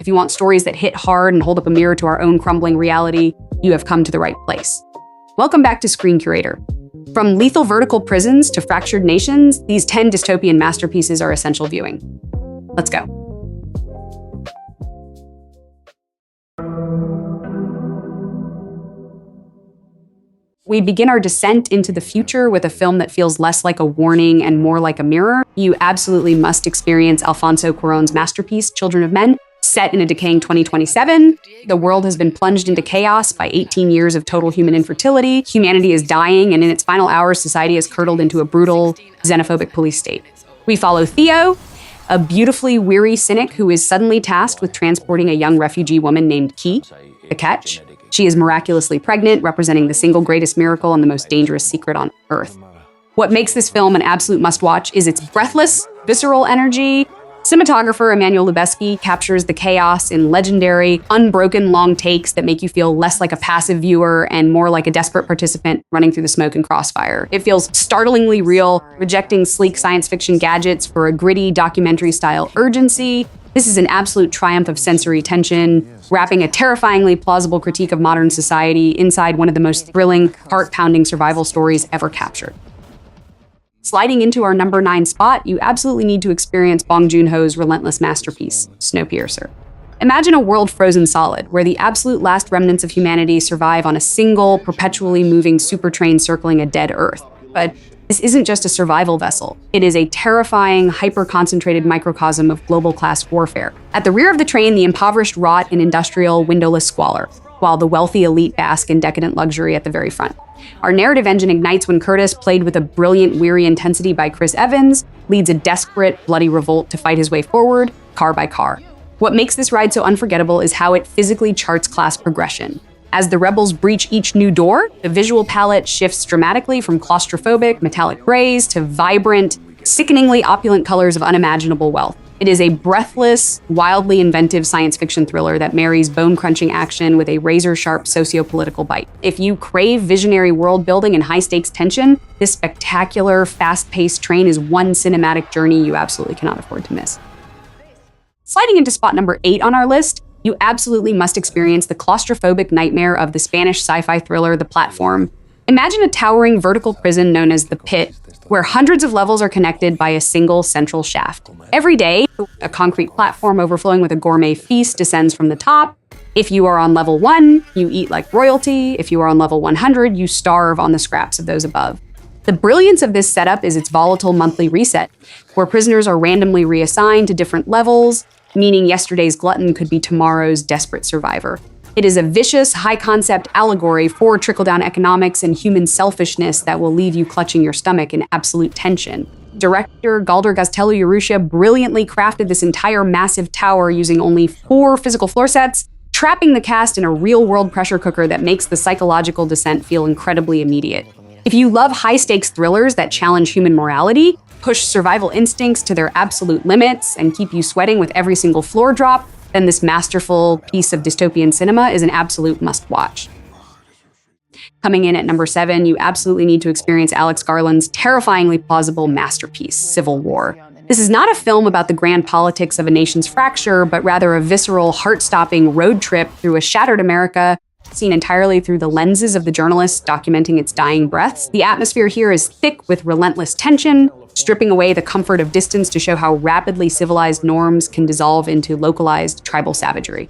If you want stories that hit hard and hold up a mirror to our own crumbling reality, you have come to the right place. Welcome back to Screen Curator. From lethal vertical prisons to fractured nations, these 10 dystopian masterpieces are essential viewing. Let's go. We begin our descent into the future with a film that feels less like a warning and more like a mirror. You absolutely must experience Alfonso Cuarón's masterpiece, Children of Men. Set in a decaying 2027, the world has been plunged into chaos by 18 years of total human infertility. Humanity is dying, and in its final hours, society is curdled into a brutal, xenophobic police state. We follow Theo, a beautifully weary cynic who is suddenly tasked with transporting a young refugee woman named Key. The catch? She is miraculously pregnant, representing the single greatest miracle and the most dangerous secret on Earth. What makes this film an absolute must-watch is its breathless, visceral energy. Cinematographer Emmanuel Lubezki captures the chaos in legendary, unbroken long takes that make you feel less like a passive viewer and more like a desperate participant running through the smoke and crossfire. It feels startlingly real, rejecting sleek science fiction gadgets for a gritty documentary-style urgency. This is an absolute triumph of sensory tension, wrapping a terrifyingly plausible critique of modern society inside one of the most thrilling, heart-pounding survival stories ever captured. Sliding into our number 9 spot, you absolutely need to experience Bong Joon-ho's relentless masterpiece, Snowpiercer. Imagine a world frozen solid, where the absolute last remnants of humanity survive on a single, perpetually moving supertrain circling a dead Earth. But this isn't just a survival vessel. It is a terrifying, hyper-concentrated microcosm of global-class warfare. At the rear of the train, the impoverished rot in industrial, windowless squalor, while the wealthy elite bask in decadent luxury at the very front. Our narrative engine ignites when Curtis, played with a brilliant, weary intensity by Chris Evans, leads a desperate, bloody revolt to fight his way forward, car by car. What makes this ride so unforgettable is how it physically charts class progression. As the rebels breach each new door, the visual palette shifts dramatically from claustrophobic, metallic grays to vibrant, sickeningly opulent colors of unimaginable wealth. It is a breathless, wildly inventive science fiction thriller that marries bone-crunching action with a razor-sharp socio-political bite. If you crave visionary world-building and high-stakes tension, this spectacular, fast-paced train is one cinematic journey you absolutely cannot afford to miss. Sliding into spot number 8 on our list, you absolutely must experience the claustrophobic nightmare of the Spanish sci-fi thriller The Platform. Imagine a towering vertical prison known as The Pit, where hundreds of levels are connected by a single central shaft. Every day, a concrete platform overflowing with a gourmet feast descends from the top. If you are on level 1, you eat like royalty. If you are on level 100, you starve on the scraps of those above. The brilliance of this setup is its volatile monthly reset, where prisoners are randomly reassigned to different levels, meaning yesterday's glutton could be tomorrow's desperate survivor. It is a vicious, high-concept allegory for trickle-down economics and human selfishness that will leave you clutching your stomach in absolute tension. Director Galder Gaztelu-Urrutia brilliantly crafted this entire massive tower using only 4 physical floor sets, trapping the cast in a real-world pressure cooker that makes the psychological descent feel incredibly immediate. If you love high-stakes thrillers that challenge human morality, push survival instincts to their absolute limits, and keep you sweating with every single floor drop, then this masterful piece of dystopian cinema is an absolute must-watch. Coming in at number 7, you absolutely need to experience Alex Garland's terrifyingly plausible masterpiece, Civil War. This is not a film about the grand politics of a nation's fracture, but rather a visceral, heart-stopping road trip through a shattered America, seen entirely through the lenses of the journalists documenting its dying breaths. The atmosphere here is thick with relentless tension, stripping away the comfort of distance to show how rapidly civilized norms can dissolve into localized tribal savagery.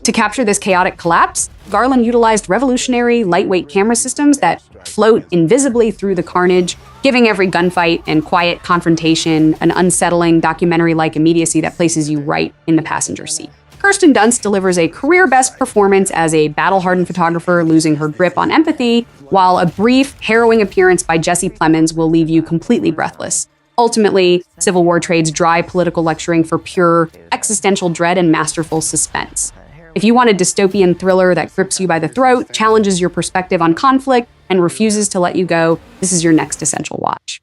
To capture this chaotic collapse, Garland utilized revolutionary, lightweight camera systems that float invisibly through the carnage, giving every gunfight and quiet confrontation an unsettling, documentary-like immediacy that places you right in the passenger seat. Kirsten Dunst delivers a career-best performance as a battle-hardened photographer losing her grip on empathy, while a brief, harrowing appearance by Jesse Plemons will leave you completely breathless. Ultimately, Civil War trades dry political lecturing for pure, existential dread and masterful suspense. If you want a dystopian thriller that grips you by the throat, challenges your perspective on conflict, and refuses to let you go, this is your next essential watch.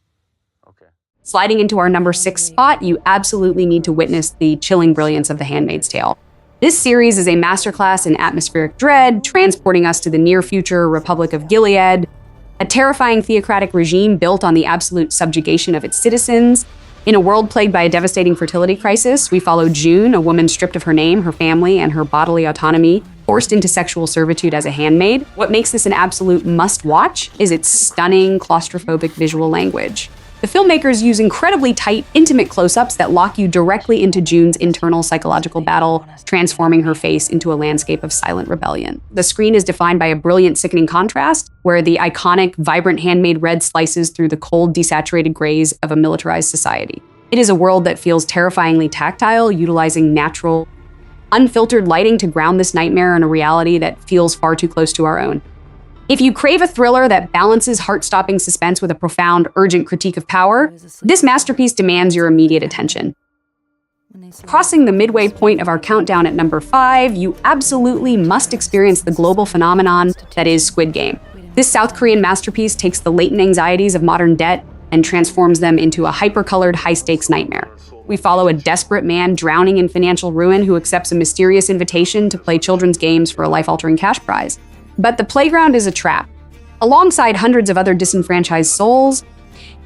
Sliding into our number 6 spot, you absolutely need to witness the chilling brilliance of The Handmaid's Tale. This series is a masterclass in atmospheric dread, transporting us to the near-future Republic of Gilead, a terrifying theocratic regime built on the absolute subjugation of its citizens. In a world plagued by a devastating fertility crisis, we follow June, a woman stripped of her name, her family, and her bodily autonomy, forced into sexual servitude as a handmaid. What makes this an absolute must-watch is its stunning, claustrophobic visual language. The filmmakers use incredibly tight, intimate close-ups that lock you directly into June's internal psychological battle, transforming her face into a landscape of silent rebellion. The screen is defined by a brilliant, sickening contrast, where the iconic, vibrant handmade red slices through the cold, desaturated grays of a militarized society. It is a world that feels terrifyingly tactile, utilizing natural, unfiltered lighting to ground this nightmare in a reality that feels far too close to our own. If you crave a thriller that balances heart-stopping suspense with a profound, urgent critique of power, this masterpiece demands your immediate attention. Crossing the midway point of our countdown at number 5, you absolutely must experience the global phenomenon that is Squid Game. This South Korean masterpiece takes the latent anxieties of modern debt and transforms them into a hyper-colored, high-stakes nightmare. We follow a desperate man drowning in financial ruin who accepts a mysterious invitation to play children's games for a life-altering cash prize. But the playground is a trap. Alongside hundreds of other disenfranchised souls,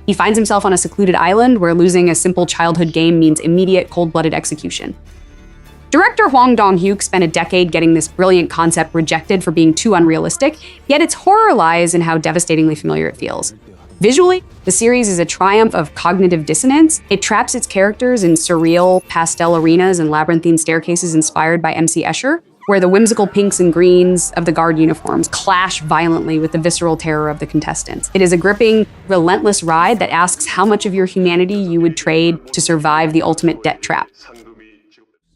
he finds himself on a secluded island where losing a simple childhood game means immediate, cold-blooded execution. Director Hwang Dong-hyuk spent a decade getting this brilliant concept rejected for being too unrealistic, yet its horror lies in how devastatingly familiar it feels. Visually, the series is a triumph of cognitive dissonance. It traps its characters in surreal, pastel arenas and labyrinthine staircases inspired by M.C. Escher, where the whimsical pinks and greens of the guard uniforms clash violently with the visceral terror of the contestants. It is a gripping, relentless ride that asks how much of your humanity you would trade to survive the ultimate debt trap.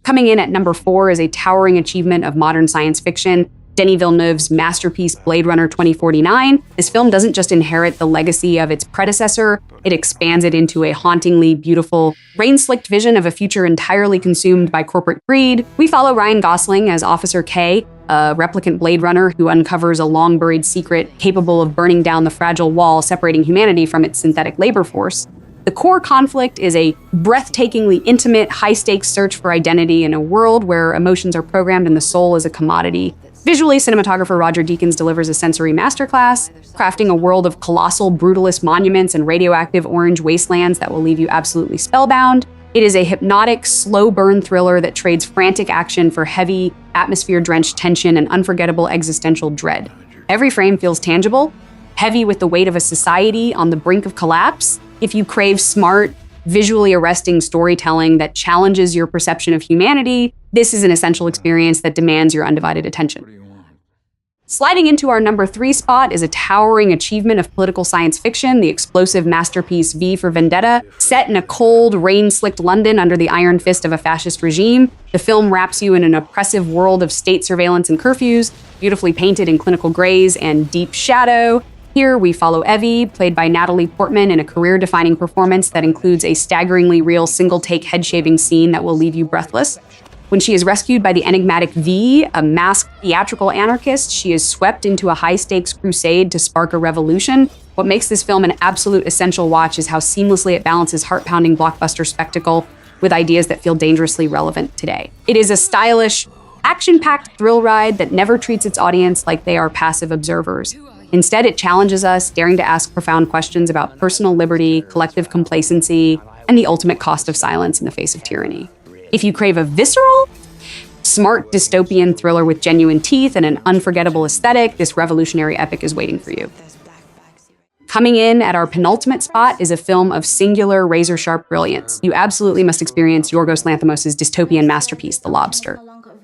Coming in at number 4 is a towering achievement of modern science fiction, Denis Villeneuve's masterpiece Blade Runner 2049. This film doesn't just inherit the legacy of its predecessor, it expands it into a hauntingly beautiful, rain-slicked vision of a future entirely consumed by corporate greed. We follow Ryan Gosling as Officer K, a replicant Blade Runner who uncovers a long-buried secret capable of burning down the fragile wall separating humanity from its synthetic labor force. The core conflict is a breathtakingly intimate, high-stakes search for identity in a world where emotions are programmed and the soul is a commodity. Visually, cinematographer Roger Deakins delivers a sensory masterclass, crafting a world of colossal, brutalist monuments and radioactive orange wastelands that will leave you absolutely spellbound. It is a hypnotic, slow-burn thriller that trades frantic action for heavy, atmosphere-drenched tension and unforgettable existential dread. Every frame feels tangible, heavy with the weight of a society on the brink of collapse. If you crave smart, visually arresting storytelling that challenges your perception of humanity, this is an essential experience that demands your undivided attention. Sliding into our number 3 spot is a towering achievement of political science fiction, the explosive masterpiece V for Vendetta. Set in a cold, rain-slicked London under the iron fist of a fascist regime, the film wraps you in an oppressive world of state surveillance and curfews, beautifully painted in clinical grays and deep shadow. Here, we follow Evie, played by Natalie Portman, in a career-defining performance that includes a staggeringly real single-take head-shaving scene that will leave you breathless. When she is rescued by the enigmatic V, a masked theatrical anarchist, she is swept into a high-stakes crusade to spark a revolution. What makes this film an absolute essential watch is how seamlessly it balances heart-pounding blockbuster spectacle with ideas that feel dangerously relevant today. It is a stylish, action-packed thrill ride that never treats its audience like they are passive observers. Instead, it challenges us, daring to ask profound questions about personal liberty, collective complacency, and the ultimate cost of silence in the face of tyranny. If you crave a visceral, smart dystopian thriller with genuine teeth and an unforgettable aesthetic, this revolutionary epic is waiting for you. Coming in at our penultimate spot is a film of singular, razor-sharp brilliance. You absolutely must experience Yorgos Lanthimos' dystopian masterpiece, The Lobster.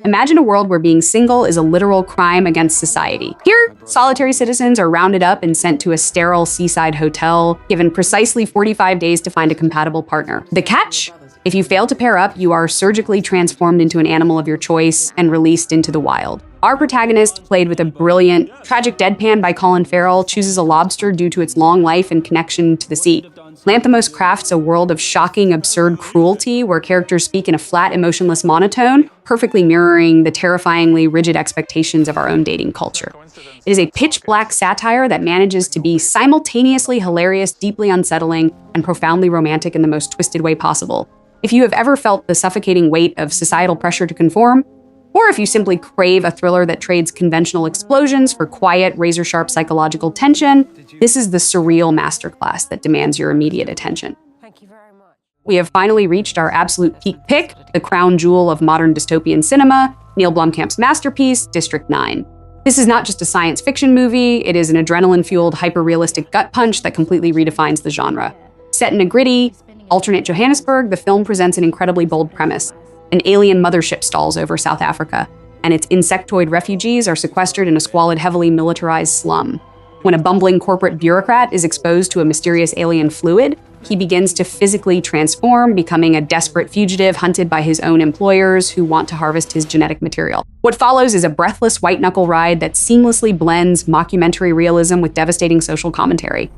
Imagine a world where being single is a literal crime against society. Here, solitary citizens are rounded up and sent to a sterile seaside hotel, given precisely 45 days to find a compatible partner. The catch? If you fail to pair up, you are surgically transformed into an animal of your choice and released into the wild. Our protagonist, played with a brilliant, tragic deadpan by Colin Farrell, chooses a lobster due to its long life and connection to the sea. Lanthimos crafts a world of shocking, absurd cruelty where characters speak in a flat, emotionless monotone, perfectly mirroring the terrifyingly rigid expectations of our own dating culture. It is a pitch-black satire that manages to be simultaneously hilarious, deeply unsettling, and profoundly romantic in the most twisted way possible. If you have ever felt the suffocating weight of societal pressure to conform, or if you simply crave a thriller that trades conventional explosions for quiet, razor-sharp psychological tension, this is the surreal masterclass that demands your immediate attention. We have finally reached our absolute peak pick, the crown jewel of modern dystopian cinema, Neil Blomkamp's masterpiece, District 9. This is not just a science fiction movie, it is an adrenaline-fueled, hyper-realistic gut punch that completely redefines the genre. Set in a gritty, alternate Johannesburg, the film presents an incredibly bold premise. An alien mothership stalls over South Africa, and its insectoid refugees are sequestered in a squalid, heavily militarized slum. When a bumbling corporate bureaucrat is exposed to a mysterious alien fluid, he begins to physically transform, becoming a desperate fugitive hunted by his own employers who want to harvest his genetic material. What follows is a breathless white-knuckle ride that seamlessly blends mockumentary realism with devastating social commentary.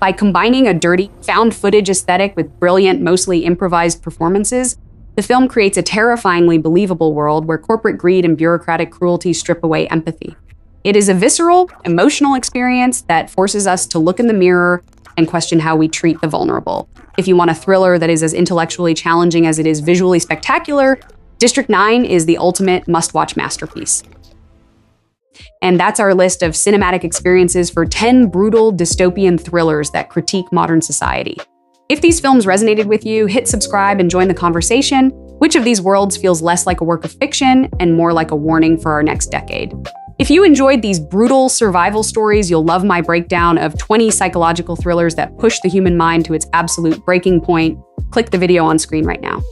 By combining a dirty, found-footage aesthetic with brilliant, mostly improvised performances, the film creates a terrifyingly believable world where corporate greed and bureaucratic cruelty strip away empathy. It is a visceral, emotional experience that forces us to look in the mirror and question how we treat the vulnerable. If you want a thriller that is as intellectually challenging as it is visually spectacular, District 9 is the ultimate must-watch masterpiece. And that's our list of cinematic experiences for 10 brutal dystopian thrillers that critique modern society. If these films resonated with you, hit subscribe and join the conversation. Which of these worlds feels less like a work of fiction and more like a warning for our next decade? If you enjoyed these brutal survival stories, you'll love my breakdown of 20 psychological thrillers that push the human mind to its absolute breaking point. Click the video on screen right now.